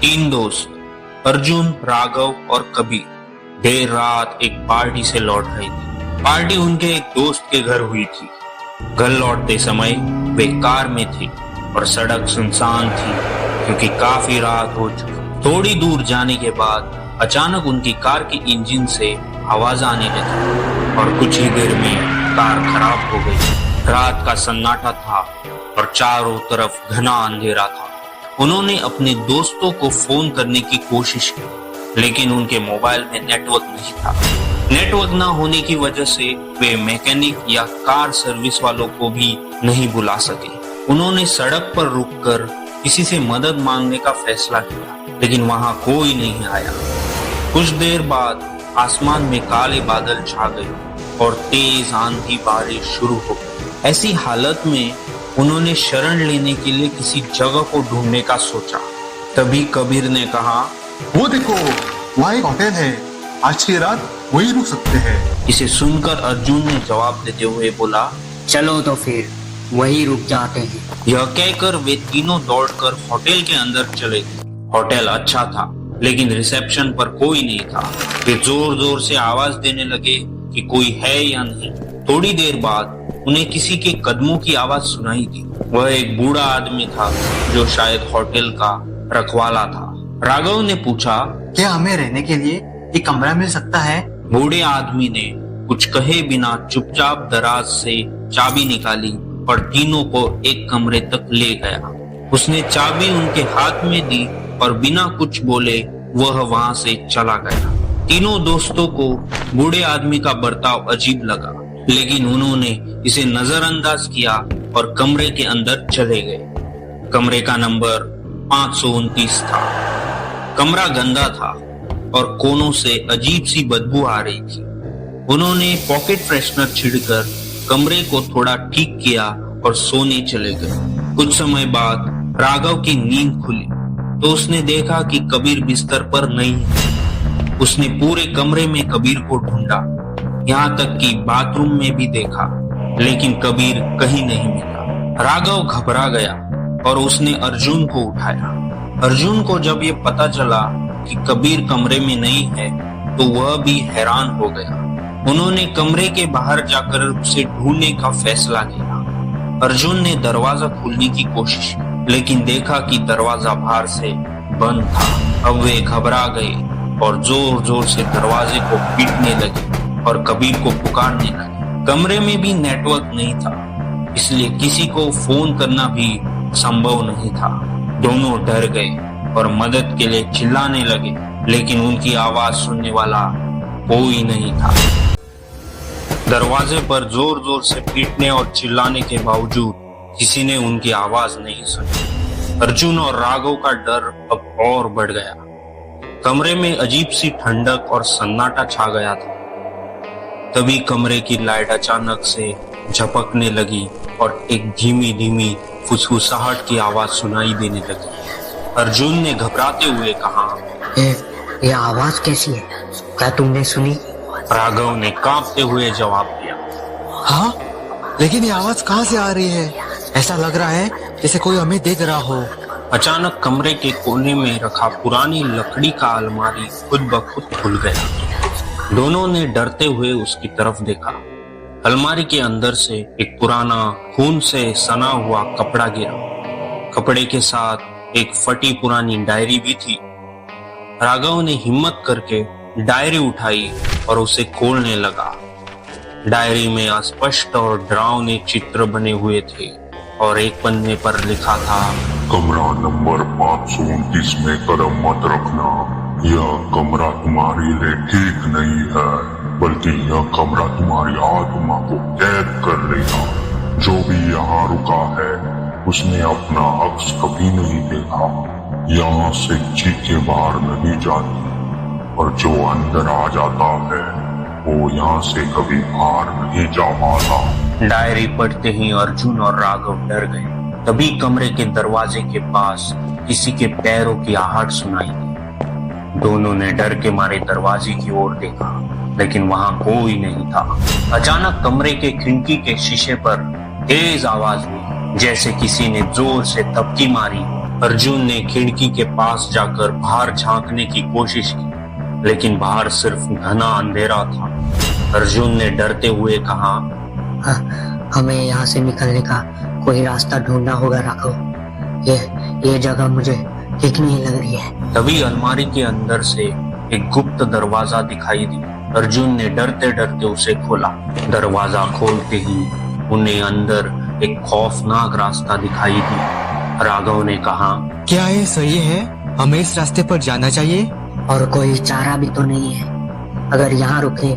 तीन दोस्त अर्जुन, राघव और कबीर देर रात एक पार्टी से लौट रहे थे। पार्टी उनके एक दोस्त के घर हुई थी। घर लौटते समय वे कार में थे और सड़क सुनसान थी क्योंकि काफी रात हो चुकी। थोड़ी दूर जाने के बाद अचानक उनकी कार के इंजन से आवाज आने लगी और कुछ ही देर में कार खराब हो गई। रात का सन्नाटा था और चारों तरफ घना अंधेरा था। उन्होंने अपने दोस्तों को फोन करने की कोशिश की, लेकिन उनके मोबाइल में नेटवर्क नहीं था। नेटवर्क न होने की वजह से वे मैकेनिक या कार सर्विस वालों को भी नहीं बुला सके। उन्होंने सड़क पर रुककर किसी से मदद मांगने का फैसला किया, लेकिन वहां कोई नहीं आया। कुछ देर बाद आसमान में काले बादल छा गए और तेज आंधी बारिश शुरू हो गई। ऐसी हालत में उन्होंने शरण लेने के लिए किसी जगह को ढूंढने का सोचा। तभी कबीर ने कहा, वो देखो, वहाँ एक होटल है, आज की रात वही रुक सकते हैं। इसे सुनकर अर्जुन ने जवाब देते हुए बोला, चलो तो फिर वही रुक जाते हैं। यह कहकर वे तीनों दौड़कर होटल के अंदर चले गए। होटल अच्छा था, लेकिन रिसेप्शन पर कोई नहीं था। वे जोर जोर से आवाज देने लगे कि कोई है या नहीं। थोड़ी देर बाद उन्हें किसी के कदमों की आवाज सुनाई दी। वह एक बूढ़ा आदमी था जो शायद होटल का रखवाला था। राघव ने पूछा, क्या हमें रहने के लिए एक कमरा मिल सकता है? बूढ़े आदमी ने कुछ कहे बिना चुपचाप दराज से चाबी निकाली और तीनों को एक कमरे तक ले गया। उसने चाबी उनके हाथ में दी और बिना कुछ बोले वह वहां से चला गया। तीनों दोस्तों को बूढ़े आदमी का बर्ताव अजीब लगा, लेकिन उन्होंने इसे नजरअंदाज किया और कमरे के अंदर चले गए। कमरे का नंबर 529 था। कमरा गंदा था और कोनों से अजीब सी बदबू आ रही थी। उन्होंने पॉकेट फ्रेशनर छिड़कर कमरे को थोड़ा ठीक किया और सोने चले गए। कुछ समय बाद राघव की नींद खुली तो उसने देखा कि कबीर बिस्तर पर नहीं है। उसने पूरे कमरे में कबीर को ढूंढा, यहाँ तक कि बाथरूम में भी देखा, लेकिन कबीर कहीं नहीं मिला। राघव घबरा गया और उसने अर्जुन को उठाया। अर्जुन को जब ये पता चला कि कबीर कमरे में नहीं है तो वह भी हैरान हो गया। उन्होंने कमरे के बाहर जाकर उसे ढूंढने का फैसला किया। अर्जुन ने दरवाजा खोलने की कोशिश की, लेकिन देखा कि दरवाजा बाहर से बंद था। अब वे घबरा गए और जोर जोर से दरवाजे को पीटने लगे और कबीर को पुकारने लगे। कमरे में भी नेटवर्क नहीं था, इसलिए किसी को फोन करना भी संभव नहीं था। दोनों डर गए और मदद के लिए चिल्लाने लगे, लेकिन उनकी आवाज सुनने वाला कोई नहीं था। दरवाजे पर जोर जोर से पीटने और चिल्लाने के बावजूद किसी ने उनकी आवाज नहीं सुनी। अर्जुन और राघव का डर अब और बढ़ गया। कमरे में अजीब सी ठंडक और सन्नाटा छा गया था। तभी कमरे की लाइट अचानक से झपकने लगी और एक धीमी धीमी फुसफुसाहट की आवाज सुनाई देने लगी। अर्जुन ने घबराते हुए कहा, ये आवाज कैसी है? क्या तुमने सुनी? राघव ने कांपते हुए जवाब दिया, हाँ, लेकिन ये आवाज कहाँ से आ रही है? ऐसा लग रहा है जैसे कोई हमें देख रहा हो। अचानक कमरे के कोने में रखा पुरानी लकड़ी का अलमारी खुद ब खुद खुल गया। दोनों ने डरते हुए उसकी तरफ देखा। अलमारी के अंदर से एक पुराना खून से सना हुआ कपड़ा गिरा। कपड़े के साथ एक फटी पुरानी डायरी भी थी। राघव ने हिम्मत करके डायरी उठाई और उसे खोलने लगा। डायरी में अस्पष्ट और डरावने चित्र बने हुए थे और एक पन्ने पर लिखा था, कमरा नंबर 529 में कदम मत रखना। यह कमरा तुम्हारे लिए ठीक नहीं है, बल्कि यह कमरा तुम्हारी आत्मा को कैद कर लेगा। जो भी यहाँ रुका है उसने अपना अक्स कभी नहीं देखा। यहाँ से चीखें बाहर नहीं जाती और जो अंदर आ जाता है वो यहाँ से कभी बाहर नहीं जा पाता। डायरी पढ़ते ही अर्जुन और राघव डर गए। तभी कमरे के दरवाजे के पास किसी के पैरों की आहट सुनाई दी। दोनों ने डर के मारे दरवाजे की ओर देखा, लेकिन वहां कोई नहीं था। अचानक कमरे के खिड़की के शीशे पर तेज आवाज हुई, जैसे किसी ने जोर से थपकी मारी। अर्जुन ने खिड़की के पास जाकर बाहर झांकने की कोशिश की, लेकिन बाहर सिर्फ घना अंधेरा था। अर्जुन ने डरते हुए कहा, हमें यहाँ से निकलने का कोई रास्ता ढूंढना होगा राघव। ये जगह मुझे ठीक नहीं लग रही है। तभी अलमारी के अंदर से एक गुप्त दरवाजा दिखाई दिया। अर्जुन ने डरते डरते उसे खोला। दरवाजा खोलते ही उन्हें अंदर एक खौफनाक रास्ता दिखाई दिया। राघव ने कहा, क्या ये सही है? हमें इस रास्ते पर जाना चाहिए? और कोई चारा भी तो नहीं है। अगर यहाँ रुके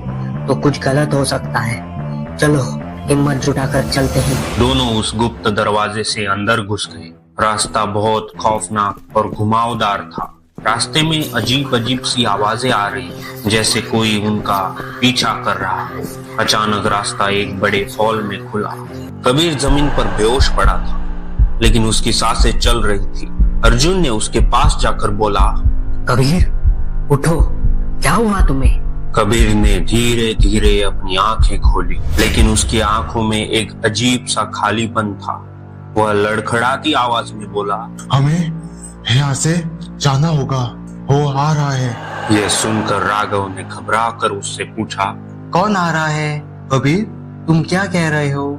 तो कुछ गलत हो सकता है। चलो हिम्मत जुटाकर चलते हैं। दोनों उस गुप्त दरवाजे से अंदर घुस गए। रास्ता बहुत खौफनाक और घुमावदार था। रास्ते में अजीब अजीब सी आवाजें आ रही, जैसे कोई उनका पीछा कर रहा हो। अचानक रास्ता एक बड़े हॉल में खुला। कबीर जमीन पर बेहोश पड़ा था, लेकिन उसकी सांसें चल रही थी। अर्जुन ने उसके पास जाकर बोला, कबीर उठो, क्या हुआ तुम्हें? कबीर ने धीरे धीरे अपनी आंखें खोली, लेकिन उसकी आंखों में एक अजीब सा खालीपन था। वह लड़खड़ाती आवाज में बोला, हमें यहाँ से जाना होगा, वो आ रहा है। यह सुनकर राघव ने घबरा कर उससे पूछा, कौन आ रहा है? कबीर, तुम क्या कह रहे हो?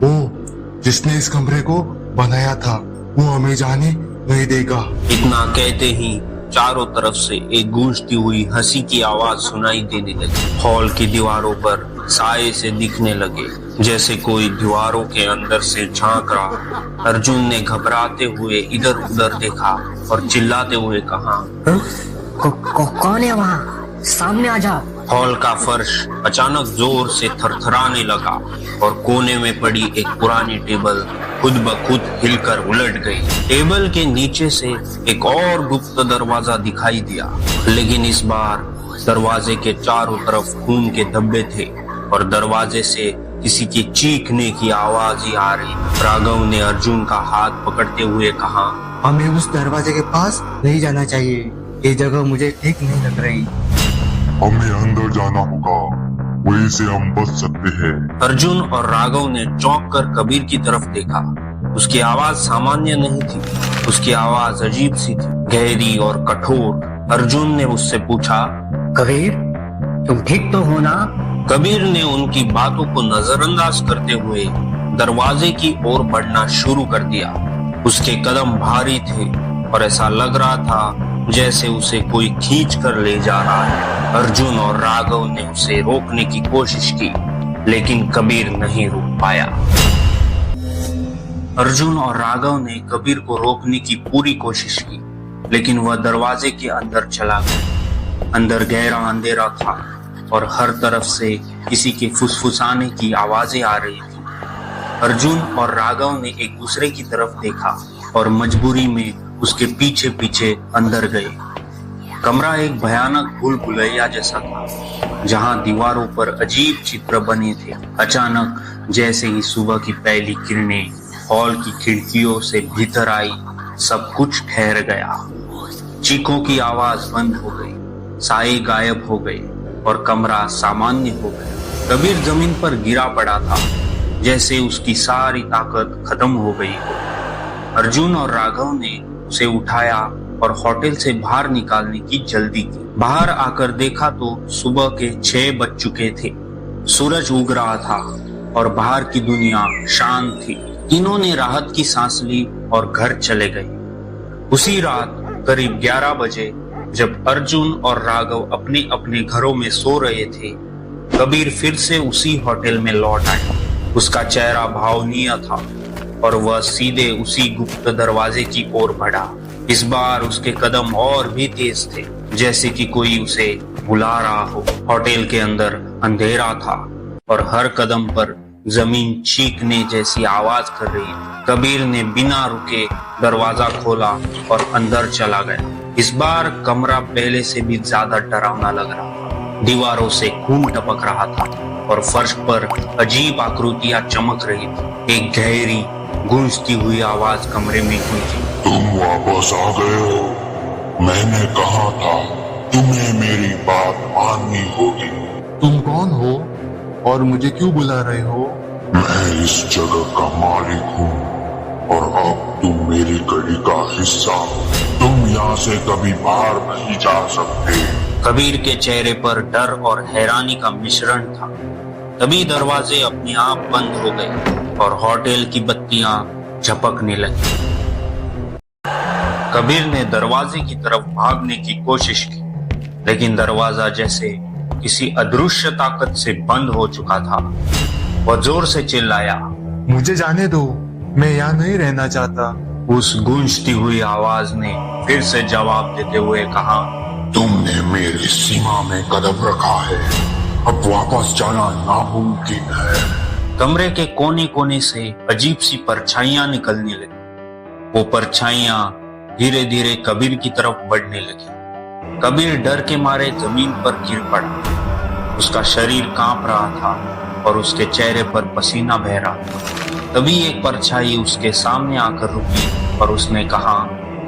वो जिसने इस कमरे को बनाया था, वो हमें जाने नहीं देगा। इतना कहते ही चारों तरफ से एक गूंजती हुई हंसी की आवाज सुनाई देने लगी। हॉल की दीवारों पर साए से दिखने लगे, जैसे कोई दीवारों के अंदर से झांक रहा। अर्जुन ने घबराते हुए इधर उधर देखा और चिल्लाते हुए कहा, कौन है वहाँ? सामने आ जा। हॉल का फर्श अचानक जोर से थरथराने लगा और कोने में पड़ी एक पुरानी टेबल खुद ब खुद हिलकर उलट गई। टेबल के नीचे से एक और गुप्त दरवाजा दिखाई दिया, लेकिन इस बार दरवाजे के चारों तरफ खून के धब्बे थे और दरवाजे से किसी के चीखने की आवाज ही आ रही। राघव ने अर्जुन का हाथ पकड़ते हुए कहा, हमें उस दरवाजे के पास नहीं जाना चाहिए। ये जगह मुझे ठीक नहीं लग रही। हमें अंदर जाना होगा, वहीं से हम बच सकते हैं। अर्जुन और राघव ने चौंक कर कबीर की तरफ देखा। उसकी आवाज सामान्य नहीं थी, उसकी आवाज अजीब सी थी, गहरी और कठोर। अर्जुन ने उससे पूछा, कबीर तुम ठीक तो हो ना? कबीर ने उनकी बातों को नजरअंदाज करते हुए दरवाजे की ओर बढ़ना शुरू कर दिया। उसके कदम भारी थे और ऐसा लग रहा था जैसे उसे कोई खींच कर ले जा रहा है। अर्जुन और राघव ने उसे रोकने की कोशिश की, लेकिन कबीर नहीं रोक पाया। अर्जुन और राघव ने कबीर को रोकने की पूरी कोशिश की, लेकिन वह दरवाजे के अंदर चला गया। अंदर गहरा अंधेरा था और हर तरफ से किसी के फुसफुसाने की आवाजें आ रही थी। अर्जुन और राघव ने एक दूसरे की तरफ देखा और मजबूरी में उसके पीछे पीछे अंदर गए। कमरा एक भयानक भूल भुलैया जैसा था, जहां दीवारों पर अजीब चित्र बने थे। अचानक जैसे ही सुबह की पहली किरणें हॉल की खिड़कियों से भीतर आई, सब कुछ ठहर गया। चीखों की आवाज बंद हो गई, साए गायब हो गए और कमरा सामान्य हो गया। कबीर जमीन पर गिरा पड़ा था, जैसे उसकी सारी ताकत खत्म हो गई हो। अर्जुन और राघव ने उसे उठाया और होटल से बाहर निकालने की जल्दी की। बाहर आकर देखा तो सुबह के 6 बज चुके थे। सूरज उग रहा था और बाहर की दुनिया शांत थी। तीनों ने राहत की सांस ली और घर चले गए। उसी रात करीब 11 बजे जब अर्जुन और राघव अपने अपने घरों में सो रहे थे, कबीर फिर से उसी होटल में लौट आया। उसका चेहरा भावनीय था और वह सीधे उसी गुप्त दरवाजे की ओर बढ़ा। इस बार उसके कदम और भी तेज थे, जैसे कि कोई उसे बुला रहा हो। होटल के अंदर अंधेरा था और हर कदम पर जमीन चीखने जैसी आवाज कर रही थी। कबीर ने बिना रुके दरवाजा खोला और अंदर चला गया। इस बार कमरा पहले से भी ज्यादा डरावना लग रहा था। दीवारों से खून टपक रहा था और फर्श पर अजीब आकृतियां चमक रही थी। एक गहरी गूंजती हुई आवाज कमरे में गूंजी, तुम वापस आ गए हो। मैंने कहा था तुम्हें मेरी बात माननी होगी। तुम कौन हो और मुझे क्यों बुला रहे हो? मैं इस जगह का मालिक हूँ। और अब तुम मेरी गली का हिस्सा हो। तुम यहाँ से कभी बाहर नहीं जा सकते। कबीर के चेहरे पर डर और हैरानी का मिश्रण था। तभी दरवाजे अपने आप बंद हो गए और होटल की बत्तियां झपकने लगी। कबीर ने दरवाजे की तरफ भागने की कोशिश की, लेकिन दरवाजा जैसे किसी अदृश्य ताकत से बंद हो चुका था। वह जोर से चिल्लाया, मुझे जाने दो, मैं यहाँ नहीं रहना चाहता। उस गूंजती हुई आवाज ने फिर से जवाब देते हुए कहा, तुमने मेरी सीमा में कदम रखा है, अब वापस जाना नामुमकिन है। कमरे के कोने कोने से अजीब सी परछाइयां निकलने लगी। वो परछाइयां धीरे धीरे कबीर की तरफ बढ़ने लगी। कबीर डर के मारे जमीन पर गिर पड़ा। उसका शरीर कांप रहा था और उसके चेहरे पर पसीना बह रहा था। तभी एक परछाई उसके सामने आकर रुकी और उसने कहा,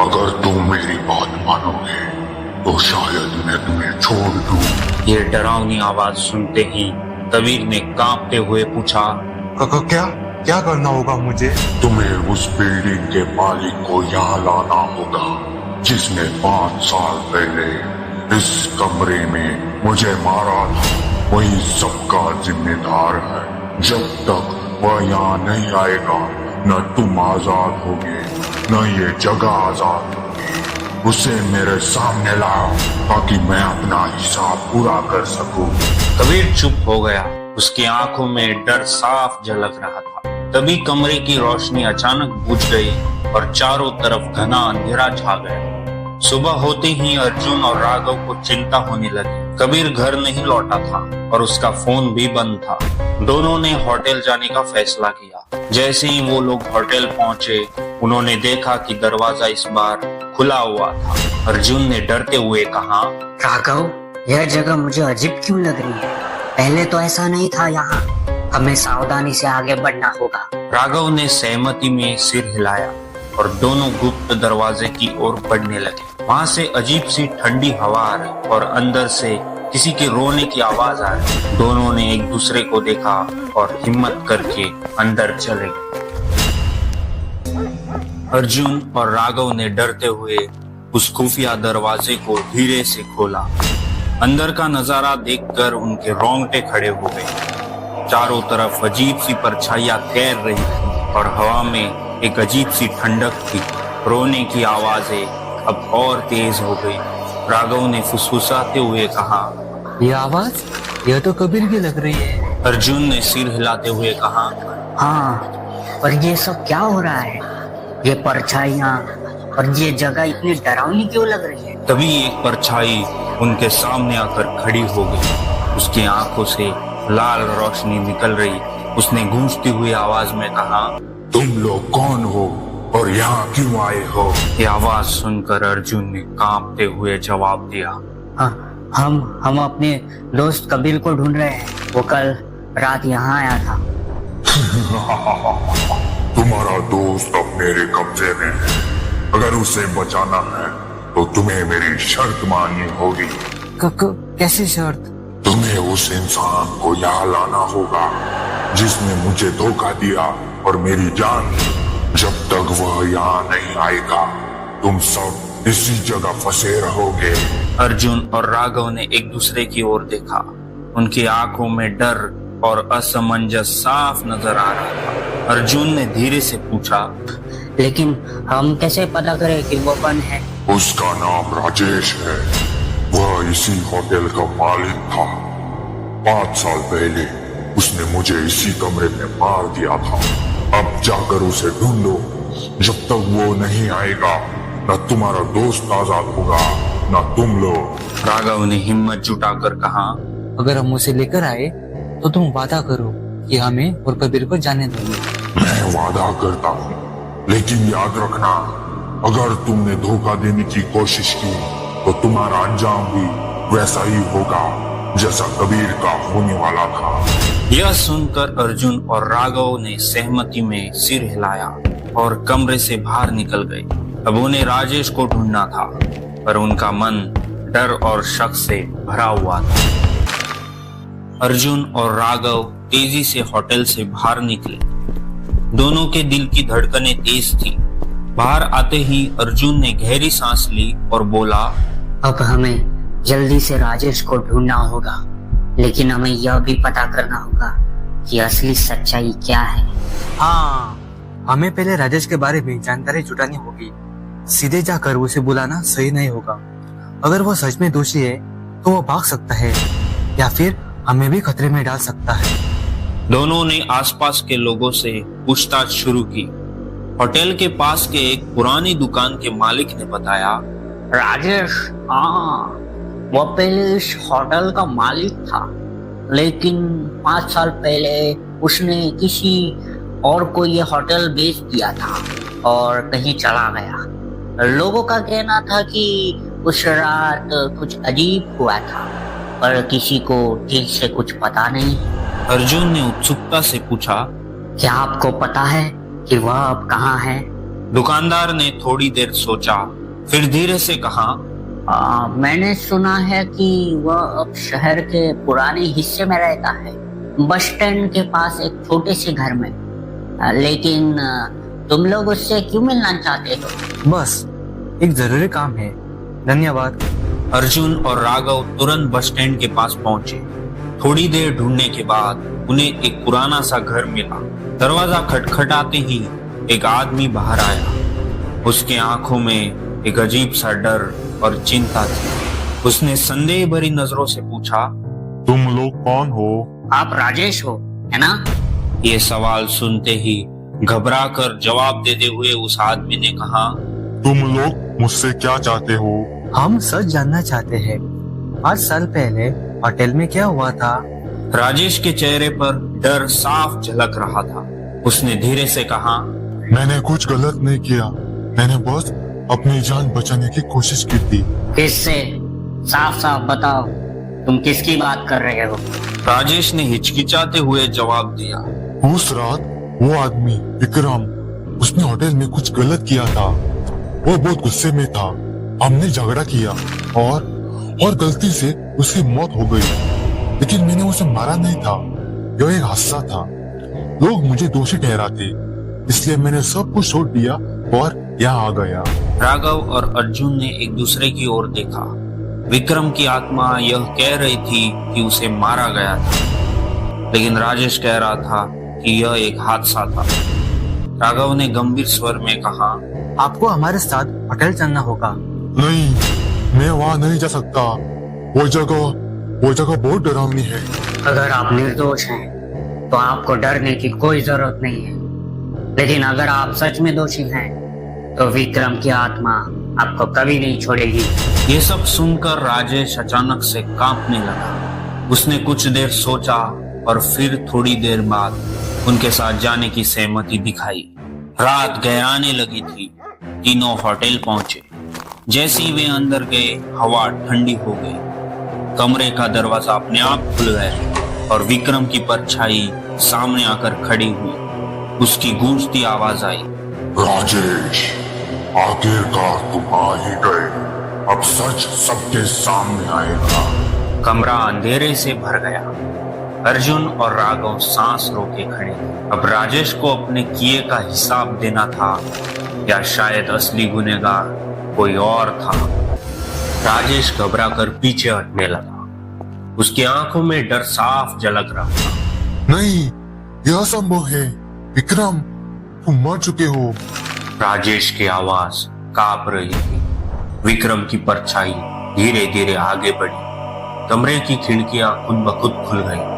अगर तुम मेरी बात मानोगे तो शायद मैं तुम्हें छोड़ दूं। ये डरावनी आवाज सुनते ही कबीर ने कांपते हुए पूछा, क्या क्या करना होगा मुझे? तुम्हें उस बिल्डिंग के मालिक को यहाँ लाना होगा जिसने 5 साल पहले इस कमरे में मुझे मारा था। वही सबका जिम्मेदार है। जब तक वह यहाँ नहीं आएगा न तुम आजाद होगे न ये जगह आजाद होगी। उसे मेरे सामने लाओ ताकि मैं अपना हिसाब पूरा कर सकूं। कबीर चुप हो गया। उसकी आंखों में डर साफ झलक रहा था। तभी कमरे की रोशनी अचानक बुझ गई और चारों तरफ घना अंधेरा छा गया। सुबह होते ही अर्जुन और राघव को चिंता होने लगी। कबीर घर नहीं लौटा था और उसका फोन भी बंद था। दोनों ने होटल जाने का फैसला किया। जैसे ही वो लोग होटल पहुंचे, उन्होंने देखा कि दरवाजा इस बार खुला हुआ था। अर्जुन ने डरते हुए कहा, राघव, यह जगह मुझे अजीब क्यों लग रही है? पहले तो ऐसा नहीं था यहाँ। हमें सावधानी से आगे बढ़ना होगा। राघव ने सहमति में सिर हिलाया और दोनों गुप्त दरवाजे की ओर बढ़ने लगे। वहां से अजीब सी ठंडी हवा आ रही और अंदर से किसी के रोने की आवाज आ रही। दोनों ने एक दूसरे को देखा और हिम्मत करके अंदर चले गए। अर्जुन और राघव ने डरते हुए उस खुफिया दरवाजे को धीरे से खोला। अंदर का नजारा देखकर उनके रोंगटे खड़े हो गए। चारों तरफ अजीब सी परछाइयां तैर रही थी और हवा में एक अजीब सी ठंडक थी। रोने की आवाजें अब और तेज हो गई। राघव ने फुसफुसाते हुए कहा, ये आवाज, यह तो कबीर की लग रही है। अर्जुन ने सिर हिलाते हुए कहा, हाँ, पर ये सब क्या हो रहा है? ये परछाइयाँ और ये जगह इतनी डरावनी क्यों लग रही है? तभी एक परछाई उनके सामने आकर खड़ी हो गई। उसकी आंखों से लाल रोशनी निकल रही। उसने गूंजती हुई आवाज में कहा, तुम लोग कौन हो और यहाँ क्यों आए हो? ये आवाज सुनकर अर्जुन ने कांपते हुए जवाब दिया, हाँ, हम अपने दोस्त कबीर को ढूंढ रहे हैं। वो कल रात यहाँ आया था। तुम्हारा दोस्त अब मेरे कब्जे में है। अगर उसे बचाना है तो तुम्हें मेरी शर्त माननी होगी। कैसी शर्त? तुम्हें उस इंसान को यहाँ लाना होगा जिसने मुझे धोखा दिया और मेरी जान ली। जब तक वह यहाँ नहीं आएगा तुम सब इसी जगह फंसे रहोगे। अर्जुन और राघव ने एक दूसरे की ओर देखा। उनकी आंखों में डर और असमंजस साफ नजर आ रहा था। अर्जुन ने धीरे से पूछा, लेकिन हम कैसे पता करें कि वो कौन है? उसका नाम राजेश है। वह इसी होटल का मालिक था। 5 साल पहले उसने मुझे इसी कमरे में मार दिया था। अब जाकर उसे ढूंढो। जब तक वो नहीं आएगा न तुम्हारा दोस्त आजाद होगा न तुम लोग। राघव ने हिम्मत जुटाकर कहा, अगर हम उसे लेकर आए तो तुम वादा करो कि हमें और कबीर को जाने दोगे। मैं वादा करता हूँ, लेकिन याद रखना, अगर तुमने धोखा देने की कोशिश की तो तुम्हारा अंजाम भी वैसा ही होगा जैसा कबीर का होने वाला था। यह सुनकर अर्जुन और राघव ने सहमति में सिर हिलाया और कमरे से बाहर निकल गए। अब उन्हें राजेश को ढूंढना था, पर उनका मन डर और शक से भरा हुआ था। अर्जुन और राघव तेजी से होटल से बाहर निकले। दोनों के दिल की धड़कनें तेज थी। बाहर आते ही अर्जुन ने गहरी सांस ली और बोला, अब हमें जल्दी से राजेश को ढूंढना होगा, लेकिन हमें यह भी पता करना होगा कि असली सच्चाई क्या है। हाँ, हमें पहले राजेश के बारे में जानकारी जुटानी होगी। सीधे जाकर उसे बुलाना सही नहीं होगा। अगर वो सच में दोषी है तो वो भाग सकता है या फिर हमें भी खतरे में डाल सकता है। दोनों ने आसपास के लोगों से पूछताछ शुरू की। होटल के पास के एक पुरानी दुकान के मालिक ने बताया, राजेश, हाँ, वो पहले इस होटल का मालिक था, लेकिन 5 साल पहले उसने किसी और को ये होटल बेच दिया था और कहीं चला गया। लोगों का कहना था कि उस रात कुछ अजीब हुआ था, पर किसी को ठीक से कुछ पता नहीं। अर्जुन ने उत्सुकता से पूछा, क्या आपको पता है कि वह अब कहाँ है? दुकानदार ने थोड़ी देर सोचा, फिर धीरे से कहा, मैंने सुना है कि वह अब शहर के पुराने हिस्से में रहता है, बस स्टैंड के पास एक छोटे से घर में। लेकिन तुम लोग उससे क्यों मिलना चाहते हो? बस एक जरूरी काम है, धन्यवाद। अर्जुन और राघव तुरंत बस स्टैंड के पास पहुंचे। थोड़ी देर ढूंढने के बाद उन्हें एक पुराना सा घर मिला। दरवाजा खटखटाते ही एक आदमी बाहर आया। उसके आंखों में एक अजीब सा डर और चिंता थी। उसने संदेह भरी नजरों से पूछा, तुम लोग कौन हो? आप राजेश हो, है ना? ये सवाल सुनते ही घबराकर जवाब देते हुए उस आदमी ने कहा, तुम लोग मुझसे क्या चाहते हो? हम सच जानना चाहते हैं, 5 साल पहले होटल में क्या हुआ था? राजेश के चेहरे पर डर साफ झलक रहा था। उसने धीरे से कहा, मैंने कुछ गलत नहीं किया, मैंने बस अपनी जान बचाने की कोशिश की थी। किससे? साफ साफ बताओ, तुम किसकी बात कर रहे हो? राजेश ने हिचकिचाते हुए जवाब दिया, उस रात वो आदमी विक्रम, उसने होटल में कुछ गलत किया था। वो बहुत गुस्से में था। हमने झगड़ा किया और गलती से उसकी मौत हो गई, लेकिन मैंने उसे मारा नहीं था। यह एक हादसा था। लोग मुझे दोषी ठहराते, इसलिए मैंने सब कुछ छोड़ दिया और यहाँ आ गया। राघव और अर्जुन ने एक दूसरे की ओर देखा। विक्रम की आत्मा यह कह रही थी कि उसे मारा गया था, लेकिन राजेश कह रहा था कि यह एक हादसा था। राघव ने गंभीर स्वर में कहा, आपको हमारे साथ होटल चलना होगा। नहीं, मैं वहाँ नहीं जा सकता। वो जगह बहुत डरावनी है। अगर आप निर्दोष हैं, तो आपको डरने की कोई जरूरत नहीं है। लेकिन अगर आप सच में दोषी हैं, तो विक्रम की आत्मा आपको कभी नहीं छोड़ेगी। ये सब सुनकर राजेश अचानक से कांपने लगा। उसने कुछ देर सोचा और फिर थोड़ी देर बाद उनके साथ जाने की सहमति दिखाई। रात गहराने लगी थी। तीनों होटल पहुंचे। जैसे ही वे अंदर गए, हवा ठंडी हो गई। कमरे का दरवाजा अपने आप खुल गया और विक्रम की परछाई सामने आकर खड़ी हुई। उसकी गूंजती आवाज आई, राजेश, आखिरकार तुम आ ही गए। अब सच सबके सामने आएगा। कमरा अंधेरे से भर गया। अर्जुन और राघव सांस रोके खड़े थे। अब राजेश को अपने किए का हिसाब देना था या शायद असली गुनहगार कोई और था। राजेश घबराकर पीछे हटने लगा। उसकी आंखों में डर साफ झलक रहा था। नहीं, यह संभव है। विक्रम, तुम मर चुके हो। राजेश की आवाज कांप रही थी। विक्रम की परछाई धीरे धीरे आगे बढ़ी। कमरे की खिड़कियां खुद ब खुद खुल गई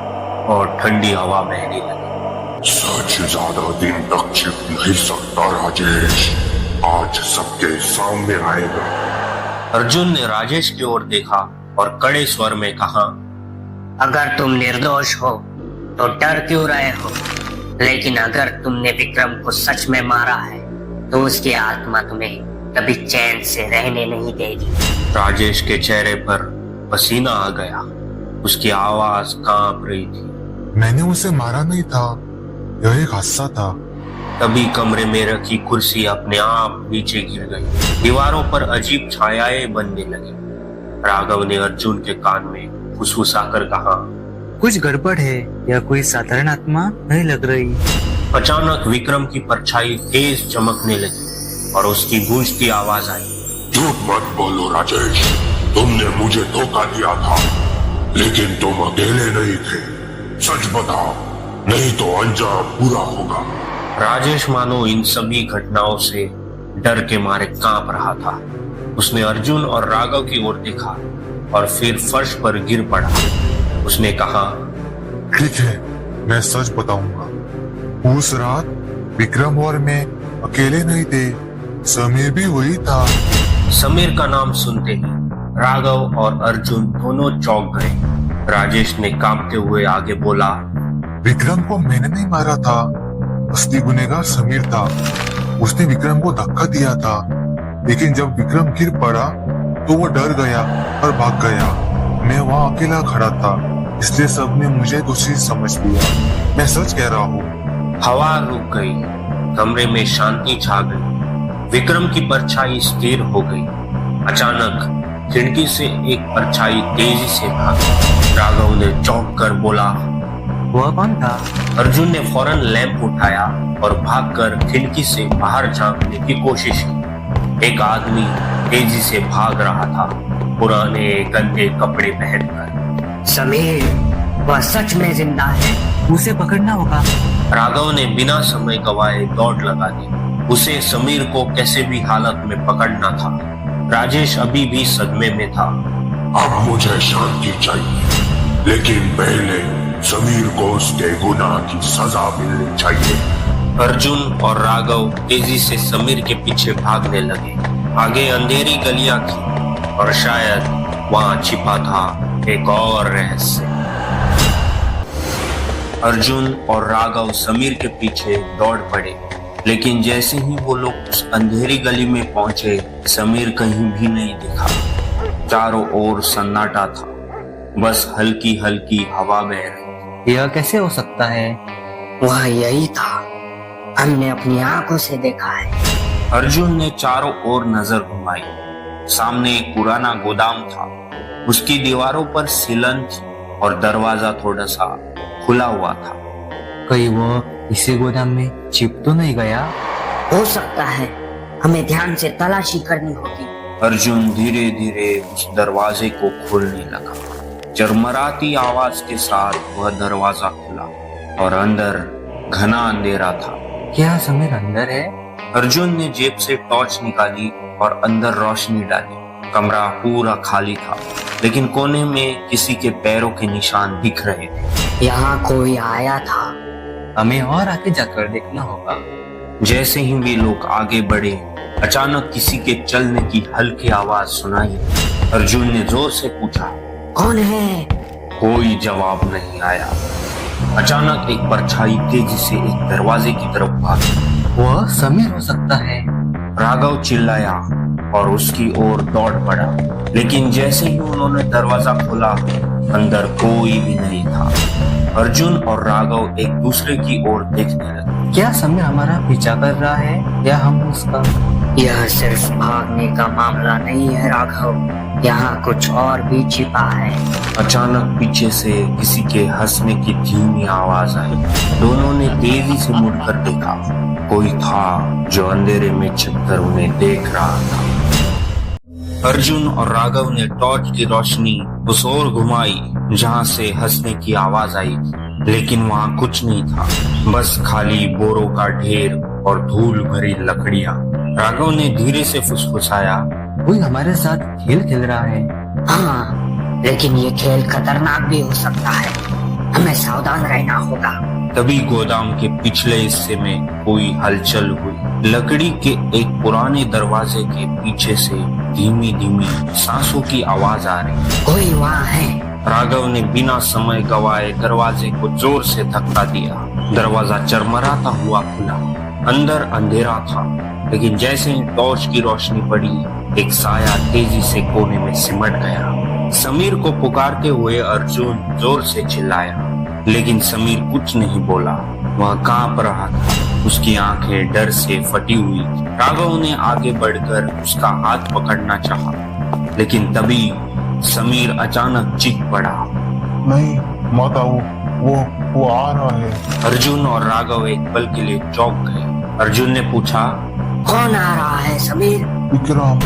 और ठंडी हवा बहने लगी। सच ज्यादा दिन तक छिप नहीं सकता राजेश। आज सबके सामने आएगा। अर्जुन ने राजेश की ओर देखा और कड़े स्वर में कहा, अगर तुम निर्दोष हो तो डर क्यों रहे हो? लेकिन अगर तुमने विक्रम को सच में मारा है, तो उसकी आत्मा तुम्हें कभी चैन से रहने नहीं देगी। राजेश के चेहरे पर पसीना आ गया। उसकी आवाज कांप रही थी। मैंने उसे मारा नहीं था, यह एक हादसा था। तभी कमरे में रखी कुर्सी अपने आप नीचे गिर गई। दीवारों पर अजीब छायाएं बनने लगी। राघव ने अर्जुन के कान में फुसफुसाकर कहा, कुछ गड़बड़ है या कोई साधारण आत्मा नहीं लग रही। अचानक विक्रम की परछाई तेज चमकने लगी और उसकी गूंजती आवाज आई। झूठ मत बोलो राजेश, तुमने मुझे धोखा दिया था, लेकिन तुम अकेले नहीं थे। सच बताओ, नहीं तो अंजाम बुरा होगा। राजेश मानो इन सभी घटनाओं से डर के मारे कांप रहा था। उसने अर्जुन और राघव की ओर देखा और फिर फर्श पर गिर पड़ा। उसने कहा, ठीक है, मैं सच बताऊंगा। उस रात विक्रम और मैं अकेले नहीं थे, समीर भी वही था। समीर का नाम सुनते ही राघव और अर्जुन दोनों चौंक गए। राजेश ने कांपते हुए आगे बोला, विक्रम को मैंने नहीं मारा था, असली गुनहगार समीर था। उसने विक्रम को धक्का दिया था, लेकिन जब विक्रम गिर पड़ा तो वो डर गया और भाग गया। मैं वहाँ अकेला खड़ा था, इसलिए सबने मुझे दोषी समझ लिया। मैं सच कह रहा हूँ। हवा रुक गई, कमरे में शांति छा गई। विक्रम की परछाई स्थिर हो गई। अचानक खिड़की से एक परछाई तेजी से भागी। राघव ने चौंक कर बोला, वह कौन था? अर्जुन ने फौरन लैंप उठाया और भागकर खिड़की से बाहर झांकने की कोशिश की। एक आदमी तेजी से भाग रहा था, पुराने गंदे कपड़े पहनकर। समीर, वह सच में जिंदा है। उसे पकड़ना होगा। राघव ने बिना समय गवाए दौड़ लगा दी। उसे समीर को कैसे भी हालत में पकड़ना था। राजेश अभी भी सदमे में था। अब मुझे शांति चाहिए, लेकिन पहले समीर को उसके गुनाह की सजा मिलनी चाहिए। अर्जुन और राघव तेजी से समीर के पीछे भागने लगे। आगे अंधेरी गलियां थी और शायद वहां छिपा था एक और रहस्य। अर्जुन और राघव समीर के पीछे दौड़ पड़े, लेकिन जैसे ही वो लोग उस अंधेरी गली में पहुंचे, समीर कहीं भी नहीं दिखा। चारों ओर सन्नाटा था, बस हल्की हल्की हवा बह रही। यह कैसे हो सकता है? वह यही था, हमने अपनी आंखों से देखा है। अर्जुन ने चारों ओर नजर घुमाई। सामने एक पुराना गोदाम था। उसकी दीवारों पर सिलन थी और दरवाजा थोड़ा सा खुला हुआ था। कहीं वो इसी गोदाम में छिप तो नहीं गया? हो सकता है, हमें ध्यान से तलाशी करनी होगी। अर्जुन धीरे धीरे उस दरवाजे को खोलने लगा। चरमराती आवाज के साथ वह दरवाजा खुला और अंदर घना अंधेरा था। क्या समीर अंदर है? अर्जुन ने जेब से टॉर्च निकाली और अंदर रोशनी डाली। कमरा पूरा खाली था, लेकिन कोने में किसी के पैरों के निशान दिख रहे थे। यहाँ कोई आया था। हमें और आगे जाकर देखना होगा। जैसे ही वे लोग आगे बढ़े, अचानक किसी के चलने की हल्की आवाज सुनाई। अर्जुन ने जोर से पूछा, कौन है? कोई जवाब नहीं आया। अचानक एक परछाई तेजी से एक दरवाजे की तरफ भागी। वह समीर हो सकता है। राघव चिल्लाया और उसकी ओर दौड़ पड़ा, लेकिन जैसे ही उन्होंने दरवाजा खोला, अंदर कोई भी नहीं था। अर्जुन और राघव एक दूसरे की ओर देखने लगे। क्या समीर हमारा पीछा कर रहा है या हम उसका? यह सिर्फ भागने का मामला नहीं है राघव, यहाँ कुछ और भी छिपा है। अचानक पीछे से किसी के हंसने की धीमी आवाज आई। दोनों ने तेजी से मुड़कर देखा। कोई था जो अंधेरे में छिपकर उन्हें देख रहा था। अर्जुन और राघव ने टॉर्च की रोशनी उस ओर घुमाई जहां से हंसने की आवाज आई, लेकिन वहां कुछ नहीं था, बस खाली बोरों का ढेर और धूल भरी लकड़ियां। राघव ने धीरे से फुसफुसाया, कोई हमारे साथ खेल खेल रहा है। हाँ, लेकिन ये खेल खतरनाक भी हो सकता है, हमें सावधान रहना होगा। तभी गोदाम के पिछले हिस्से में कोई हलचल हुई। लकड़ी के एक पुराने दरवाजे के पीछे से धीमी धीमी सांसों की आवाज आ रही। कोई वहाँ है। राघव ने बिना समय गवाए दरवाजे को जोर से धक्का दिया। दरवाजा चरमराता हुआ खुला। अंदर अंधेरा था, लेकिन जैसे ही टॉर्च की रोशनी पड़ी, एक साया तेजी से कोने में सिमट गया। समीर को पुकारते हुए अर्जुन जोर से चिल्लाया, लेकिन समीर कुछ नहीं बोला। वह कांप रहा था, उसकी आंखें डर से फटी हुई। राघव ने आगे बढ़कर उसका हाथ पकड़ना चाहा, लेकिन तभी समीर अचानक चीख पड़ा, नहीं, मत आओ, वो आ रहा है। अर्जुन और राघव एक पल के लिए चौंक गए। अर्जुन ने पूछा, कौन आ रहा है समीर? विक्रम,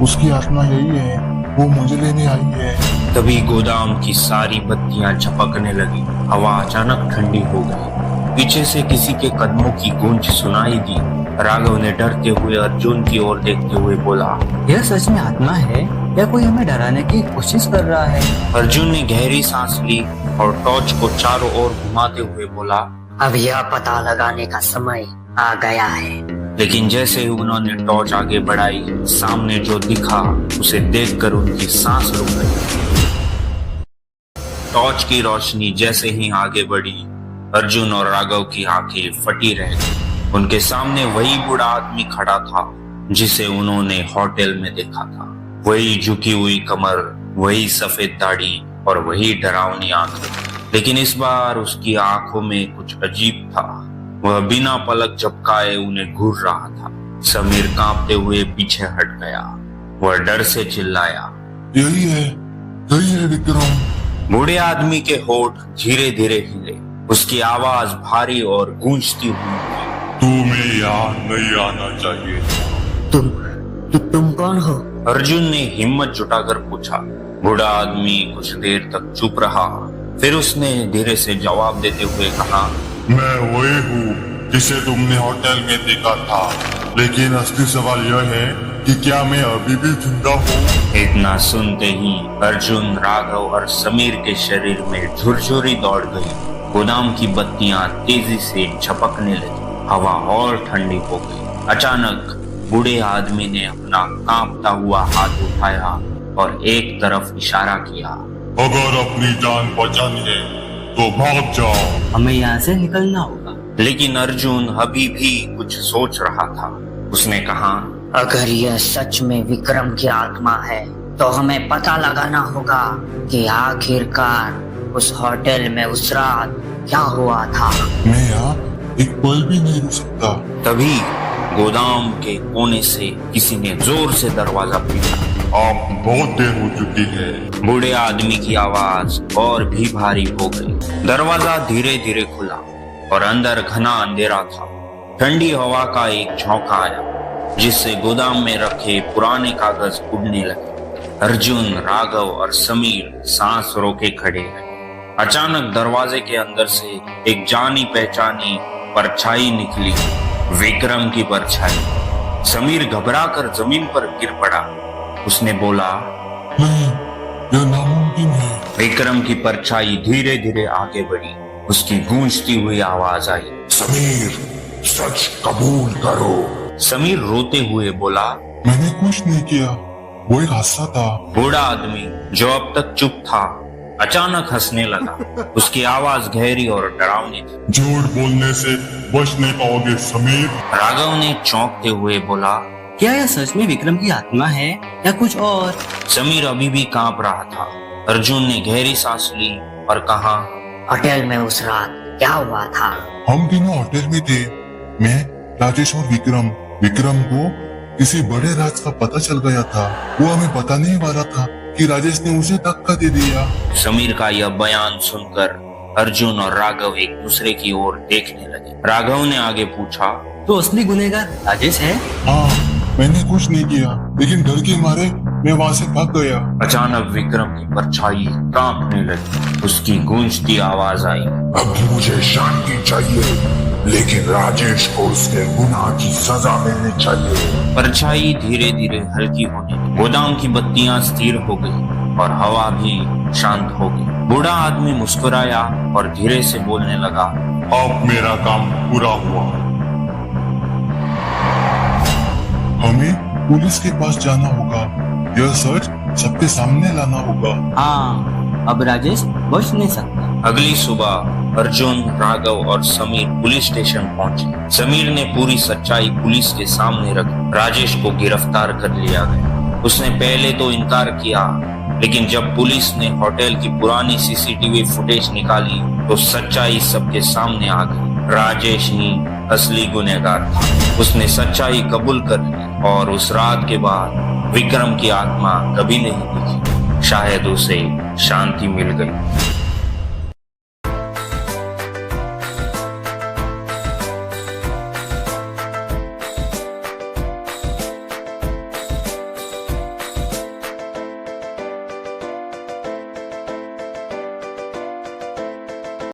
उसकी आत्मा यही है, वो मुझे लेने आई है। तभी गोदाम की सारी बत्तियां झपकने लगी। हवा अचानक ठंडी हो गई। पीछे से किसी के कदमों की गूंज सुनाई दी। राघव ने डरते हुए अर्जुन की ओर देखते हुए बोला, यह सच में आत्मा है या कोई हमें डराने की कोशिश कर रहा है? अर्जुन ने गहरी सांस ली और टॉर्च को चारों ओर घुमाते हुए बोला, अब यह पता लगाने का समय आ गया है। लेकिन जैसे ही उन्होंने टॉर्च आगे बढ़ाई, सामने जो दिखा उसे देखकर उनकी सांस रुक गई। टॉर्च की रोशनी जैसे ही आगे बढ़ी, अर्जुन और राघव की आंखें फटी रह गई। उनके सामने वही बूढ़ा आदमी खड़ा था जिसे उन्होंने होटल में देखा था। वही झुकी हुई कमर, वही सफेद दाढ़ी और वही डरावनी आंखें। लेकिन इस बार उसकी आंखों में कुछ अजीब था। वह बिना पलक झपकाए उन्हें घूर रहा था। समीर कांपते हुए पीछे हट गया। वह डर से चिल्लाया, यही है विक्रम। बूढ़े आदमी के होठ धीरे धीरे हिले। उसकी आवाज भारी और गूंजती हुई थी। तुम्हें यहाँ नहीं आना चाहिए। तुम कौन हो? अर्जुन ने हिम्मत जुटाकर पूछा। बूढ़ा आदमी कुछ देर तक चुप रहा, फिर उसने धीरे से जवाब देते हुए कहा, मैं वही हूँ जिसे तुमने होटल में देखा था, लेकिन असली सवाल यह है कि क्या मैं अभी भी जिंदा हूँ? इतना सुनते ही अर्जुन, राघव और समीर के शरीर में झुरझुरी दौड़ गई। गोदाम की बत्तियां तेजी से झपकने लगी। हवा और ठंडी हो गई। अचानक बूढ़े आदमी ने अपना कांपता हुआ हाथ उठाया और एक तरफ इशारा किया, अगर अपनी जान बचानी है तो भाग जाओ। हमें यहाँ से निकलना होगा। लेकिन अर्जुन अभी भी कुछ सोच रहा था। उसने कहा, अगर यह सच में विक्रम की आत्मा है तो हमें पता लगाना होगा कि आखिरकार उस होटल में उस रात क्या हुआ था। मैं यहाँ एक पल भी नहीं रुक सकता। तभी गोदाम के कोने से किसी ने जोर से दरवाजा पीटा। अब बहुत देर हो चुकी है। बूढ़े आदमी की आवाज और भी भारी हो गई। दरवाजा धीरे धीरे खुला और अंदर घना अंधेरा था। ठंडी हवा का एक झोंका आया जिससे गोदाम में रखे पुराने कागज उड़ने लगे। अर्जुन, राघव और समीर सांस रोके खड़े रहे। अचानक दरवाजे के अंदर से एक जानी पहचानी परछाई निकली। विक्रम की परछाई। समीर घबराकर जमीन पर गिर पड़ा। उसने बोला, नहीं, यह नामुमकिन है। विक्रम की परछाई धीरे धीरे आगे बढ़ी। उसकी गूंजती हुई आवाज आई, समीर, सच कबूल करो। समीर रोते हुए बोला, मैंने कुछ नहीं किया, वो एक हादसा था। बूढ़ा आदमी जो अब तक चुप था अचानक हंसने लगा। उसकी आवाज गहरी और डरावनी थी। झूठ बोलने से बच नहीं पाओगे समीर। राघव ने चौंकते हुए बोला, क्या यह सच में विक्रम की आत्मा है या कुछ और? समीर अभी भी कांप रहा था। अर्जुन ने गहरी सांस ली और कहा, होटल में उस रात क्या हुआ था? हम तीनों होटल में थे, मैं, राजेश और विक्रम। विक्रम को किसी बड़े राज का पता चल गया था। वो हमें पता नहीं वाला था कि राजेश ने उसे धक्का दे दिया। समीर का यह बयान सुनकर अर्जुन और राघव एक दूसरे की ओर देखने लगे। राघव ने आगे पूछा, तो असली गुनहगार राजेश है? हाँ, मैंने कुछ नहीं किया, लेकिन डर के मारे मैं वहाँ से भाग गया। अचानक विक्रम की परछाई कांपने लगी। उसकी गूंजती आवाज आई, अब मुझे शांति चाहिए, लेकिन राजेश को उसके गुनाह की सजा मिलनी चाहिए। परछाई धीरे धीरे हल्की होने लगी। गोदाम की बत्तियां स्थिर हो गई और हवा भी शांत हो गई। बूढ़ा आदमी मुस्कुराया और धीरे से बोलने लगा, अब मेरा काम पूरा हुआ। हमें पुलिस के पास जाना होगा, यह सच सबके सामने लाना होगा। हाँ, अब राजेश बच नहीं सकता। अगली सुबह अर्जुन, राघव और समीर पुलिस स्टेशन पहुंचे। समीर ने पूरी सच्चाई पुलिस के सामने रख राजेश को गिरफ्तार कर लिया गया। उसने पहले तो इनकार किया, लेकिन जब पुलिस ने होटल की पुरानी सीसीटीवी फुटेज निकाली तो सच्चाई सबके सामने आ गई। राजेश ही असली गुनहगार था। उसने सच्चाई कबूल कर ली और उस रात के बाद विक्रम की आत्मा कभी नहीं दिखी। शायद उसे शांति मिल गई।